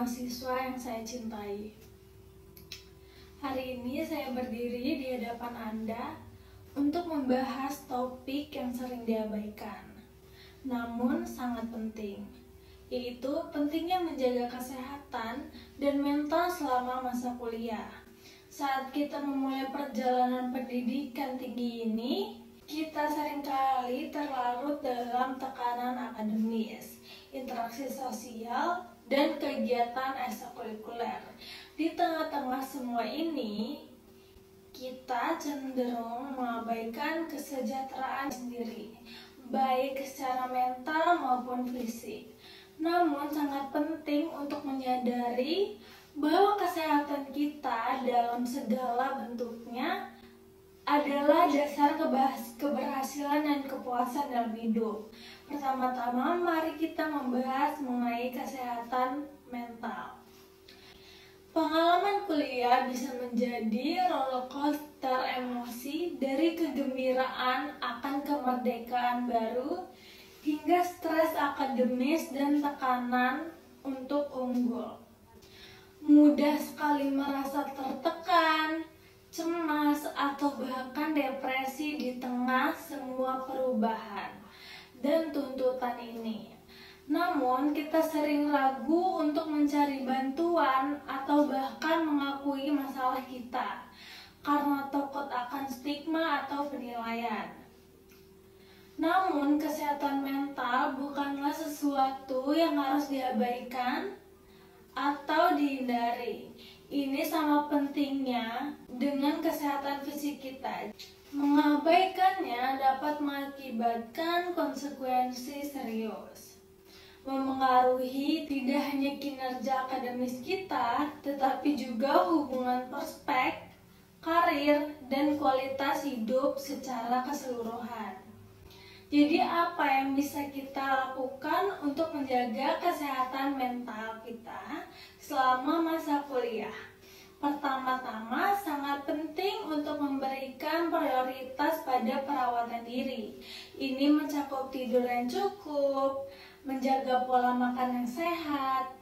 mahasiswa yang saya cintai. Hari ini saya berdiri di hadapan Anda untuk membahas topik yang sering diabaikan, namun sangat penting, yaitu pentingnya menjaga kesehatan dan mental selama masa kuliah. Saat kita memulai perjalanan pendidikan tinggi ini, kita seringkali terlarut dalam tekanan akademis, interaksi sosial, dan kegiatan ekstrakurikuler. Di tengah-tengah semua ini, kita cenderung mengabaikan kesejahteraan sendiri, baik secara mental maupun fisik. Namun sangat penting untuk menyadari bahwa kesehatan kita dalam segala bentuknya adalah dasar keberhasilan dan kepuasan dalam hidup. Pertama-tama, mari kita membahas mengenai kesehatan mental. Pengalaman kuliah bisa menjadi rollercoaster emosi, dari kegembiraan akan kemerdekaan baru hingga stres akademis dan tekanan untuk unggul. Mudah sekali merasa tertekan, cemas, atau bahkan depresi di tengah semua perubahan dan tuntutan ini. Namun, kita sering ragu untuk mencari bantuan atau bahkan mengakui masalah kita karena takut akan stigma atau penilaian. Namun, kesehatan mental bukanlah sesuatu yang harus diabaikan atau dihindari. Ini sama pentingnya dengan kesehatan fisik kita. Mengabaikannya dapat mengakibatkan konsekuensi serius, memengaruhi tidak hanya kinerja akademis kita, tetapi juga hubungan prospek, karir, dan kualitas hidup secara keseluruhan. Jadi apa yang bisa kita lakukan untuk menjaga kesehatan mental kita selama masa kuliah? Pertama-tama, sangat penting untuk memberikan prioritas pada perawatan diri. Ini mencakup tidur yang cukup, menjaga pola makan yang sehat,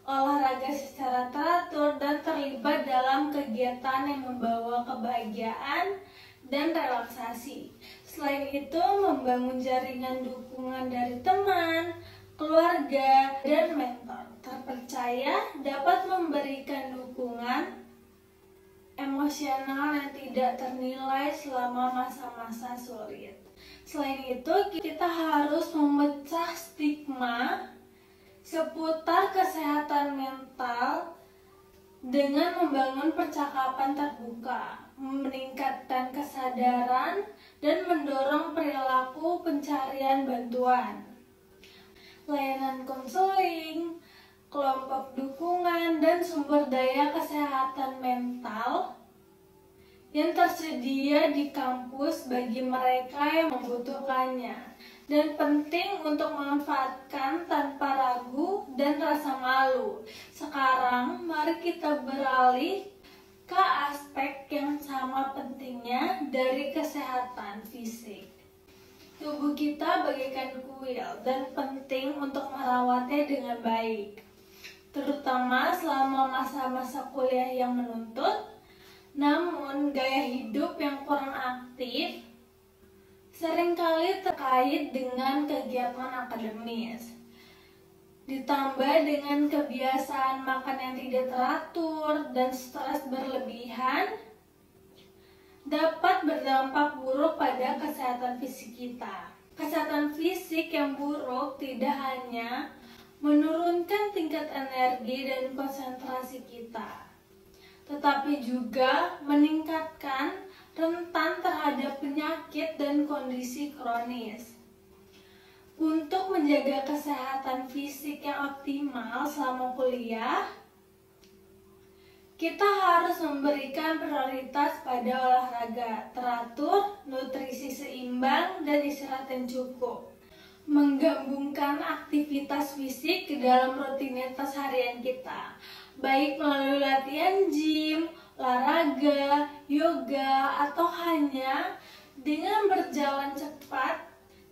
olahraga secara teratur, dan terlibat dalam kegiatan yang membawa kebahagiaan dan relaksasi. Selain itu, membangun jaringan dukungan dari teman, keluarga, dan mentor terpercaya dapat memberikan dukungan emosional yang tidak ternilai selama masa-masa sulit. Selain itu, kita harus memecah stigma seputar kesehatan mental dengan membangun percakapan terbuka, meningkatkan kesadaran, dan mendorong perilaku pencarian bantuan. Layanan konseling, kelompok dukungan, dan sumber daya kesehatan mental yang tersedia di kampus bagi mereka yang membutuhkannya, dan penting untuk memanfaatkan tanpa ragu dan rasa malu. Sekarang mari kita beralih ke aspek yang sama pentingnya dari kesehatan fisik. Tubuh kita bagaikan kuil dan penting untuk merawatnya dengan baik, terutama selama masa-masa kuliah yang menuntut. Namun, gaya hidup yang kurang aktif seringkali terkait dengan kegiatan akademis, ditambah dengan kebiasaan makan yang tidak teratur dan stres berlebihan, dapat berdampak buruk pada kesehatan fisik kita. Kesehatan fisik yang buruk tidak hanya menurunkan tingkat energi dan konsentrasi kita, tetapi juga meningkatkan rentan terhadap penyakit dan kondisi kronis. Untuk menjaga kesehatan fisik yang optimal selama kuliah, kita harus memberikan prioritas pada olahraga teratur, nutrisi seimbang, dan istirahat yang cukup. Menggabungkan aktivitas fisik ke dalam rutinitas harian kita, baik melalui latihan gym, olahraga, yoga, atau hanya dengan berjalan cepat,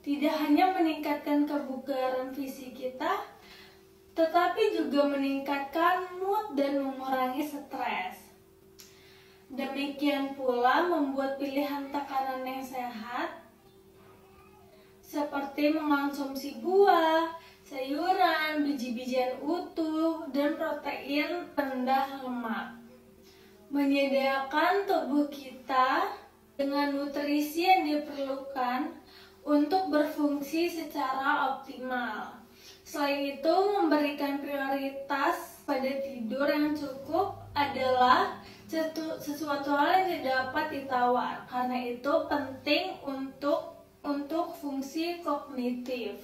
tidak hanya meningkatkan kebugaran fisik kita, tetapi juga meningkatkan mood dan mengurangi stres. Demikian pula membuat pilihan tekanan yang sehat seperti mengonsumsi buah, sayuran, biji-bijian utuh, dan protein rendah lemak. Menyediakan tubuh kita dengan nutrisi yang diperlukan untuk berfungsi secara optimal. Selain itu, memberikan prioritas pada tidur yang cukup adalah sesuatu hal yang tidak dapat ditawar. Karena itu penting untuk fungsi kognitif,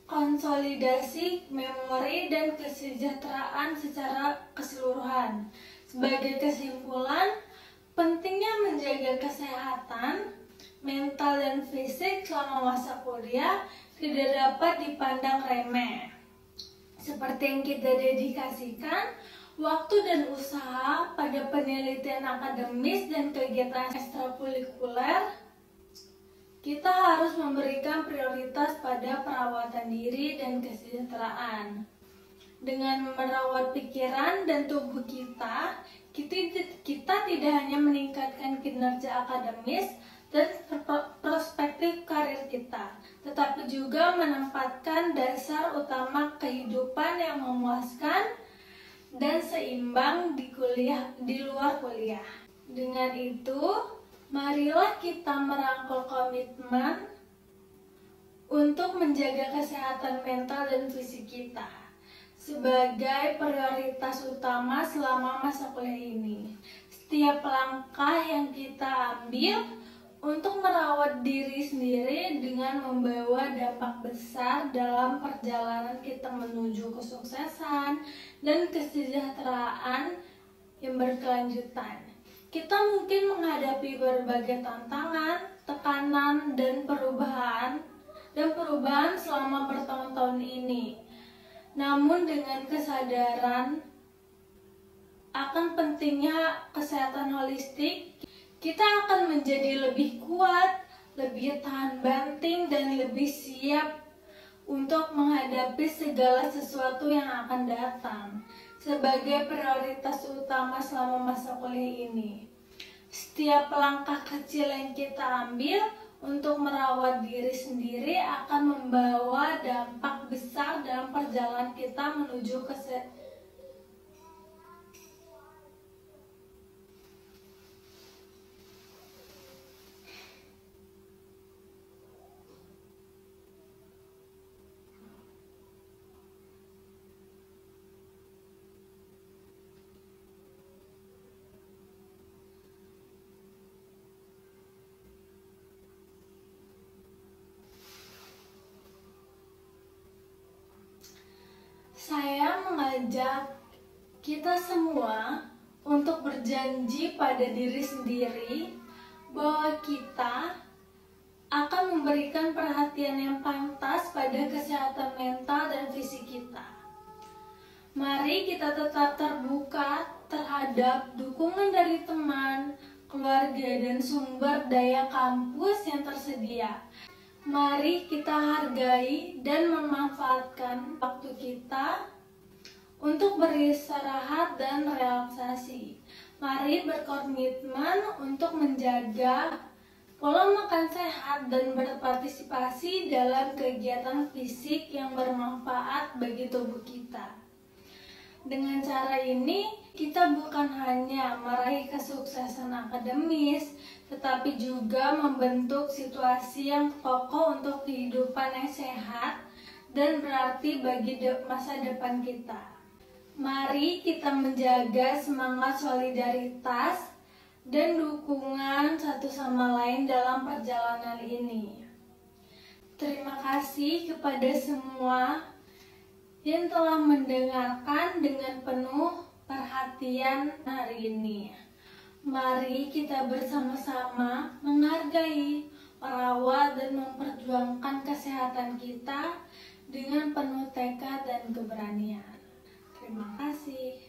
konsolidasi memori, dan kesejahteraan secara keseluruhan. Sebagai kesimpulan, pentingnya menjaga kesehatan mental dan fisik selama masa kuliah tidak dapat dipandang remeh. Seperti yang kita dedikasikan waktu dan usaha pada penelitian akademis dan kegiatan ekstrakurikuler, kita harus memberikan prioritas pada perawatan diri dan kesejahteraan. Dengan merawat pikiran dan tubuh kita tidak hanya meningkatkan kinerja akademis dan perspektif karir kita, tetapi juga menempatkan dasar utama kehidupan yang memuaskan dan seimbang di luar kuliah. Dengan itu, marilah kita merangkul komitmen untuk menjaga kesehatan mental dan fisik kita sebagai prioritas utama selama masa kuliah ini. Setiap langkah yang kita ambil untuk merawat diri sendiri dengan membawa dampak besar dalam perjalanan kita menuju kesuksesan dan kesejahteraan yang berkelanjutan. Kita mungkin menghadapi berbagai tantangan, tekanan, dan perubahan selama bertahun-tahun ini. Namun dengan kesadaran akan pentingnya kesehatan holistik, kita akan menjadi lebih kuat, lebih tahan banting, dan lebih siap untuk menghadapi segala sesuatu yang akan datang sebagai prioritas utama selama masa kuliah ini. Setiap langkah kecil yang kita ambil untuk merawat diri sendiri akan membawa dampak besar dalam perjalanan kita menuju Saya mengajak kita semua untuk berjanji pada diri sendiri bahwa kita akan memberikan perhatian yang pantas pada kesehatan mental dan fisik kita. Mari kita tetap terbuka terhadap dukungan dari teman, keluarga, dan sumber daya kampus yang tersedia. Mari kita hargai dan memanfaatkan waktu kita untuk beristirahat dan relaksasi. Mari berkomitmen untuk menjaga pola makan sehat dan berpartisipasi dalam kegiatan fisik yang bermanfaat bagi tubuh kita. Dengan cara ini, kita bukan hanya meraih kesuksesan akademis, tetapi juga membentuk situasi yang kokoh untuk kehidupan yang sehat dan berarti bagi masa depan kita. Mari kita menjaga semangat solidaritas dan dukungan satu sama lain dalam perjalanan ini. Terima kasih kepada semua yang telah mendengarkan dengan penuh perhatian hari ini. Mari kita bersama-sama menghargai, merawat, dan memperjuangkan kesehatan kita dengan penuh tekad dan keberanian. Terima kasih.